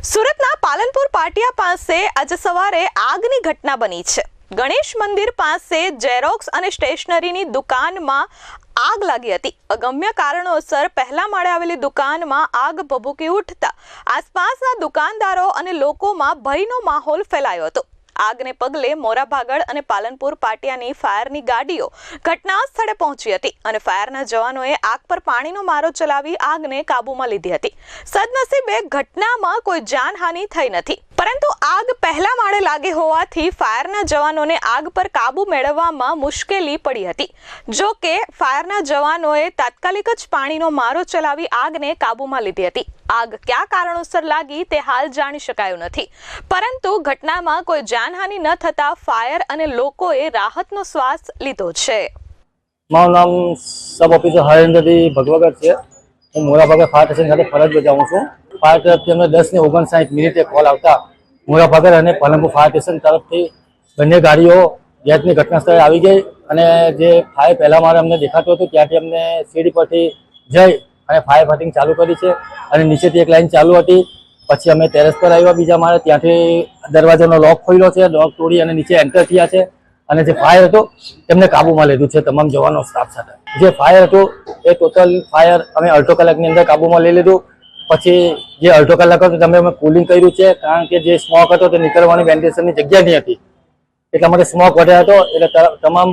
સુરતના પાલનપુર પાટિયા પાસે આજે સવારે આગની ઘટના બની છે। ગણેશ મંદિર પાસે ઝેરોક્સ અને સ્ટેશનરીની દુકાનમાં આગ લાગી હતી। અગમ્ય કારણોસર પહેલા માળે આવેલી દુકાનમાં આગ ભભૂકી ઉઠતા આસપાસના દુકાનદારો અને લોકોમાં ભયનો માહોલ ફેલાયો હતો। આગને પગલે મોરાભાગળ અને પાલનપુર પાટિયાની ફાયરની ગાડીઓ ઘટના સ્થળે પહોંચી હતી અને ફાયરના જવાનોએ આગ પર પાણીનો મારો ચલાવી આગને કાબૂમાં લીધી હતી। સદનસીબે ઘટનામાં કોઈ જાનહાનિ થઈ નથી, પરંતુ આગ પહેલા માળે લાગી હોવાથી ફાયરના જવાનોને આગ પર કાબુ મેળવવામાં મુશ્કેલી પડી હતી। જો કે ફાયરના જવાનોએ તાત્કાલિક જ પાણીનો મારો ચલાવી આગને કાબૂમાં લીધી હતી। આગ કયા કારણોસર લાગી તે હાલ જાણી શકાયું નથી, પરંતુ ઘટનામાં કોઈ જાનહાનિ ન થતા ફાયર અને લોકોએ રાહતનો શ્વાસ લીધો છે। મારું નામ સબ ઓફિસર હરેન્દ્રજી ભગવગર છે। હું મોરાભાગર ફાયર સ્ટેશન ખાતે ફરજ બજાવું છું। ફાયર તરફથી અમને 10:59 કોલ આવતા મોરાભાગર અને પાલનપુર ફાયર સ્ટેશન તરફથી બંને ગાડીઓ ગેસની ઘટના સ્થળે આવી ગઈ અને જે ફાયર પહેલા મારે અમને દેખાતું હતું ત્યાંથી અમને સીડી પરથી જઈ અને ફાયર ફાઇટિંગ ચાલુ કરી છે અને નીચેથી એક લાઈન ચાલુ હતી। પછી અમે ટેરેસ પર આવ્યા બીજા માળે, ત્યાંથી દરવાજાનો લોક ખોલ્યો છે, લોક તોડી અને નીચે એન્ટર થયા છે અને જે ફાયર હતો તેમને કાબૂમાં લીધું છે તમામ જવાનો સ્ટાફ સાથે। જે ફાયર હતું એ ટોટલ ફાયર અમે અડધો કલાકની અંદર કાબૂમાં લઈ લીધું। પછી જે અડધો કલાક હતો તમે અમે કુલિંગ કર્યું છે, કારણ કે જે સ્મોક હતો તે નીકળવાની વેન્ટિલેશનની જગ્યા નહીં હતી, એટલા માટે સ્મોક વધ્યો હતો। એટલે તમામ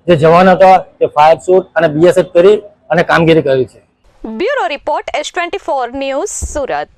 જે જવાન હતા તે ફાયર શૂટ અને BSF કરી અને કામગીરી કરી છે। Bureau report S24 news Surat.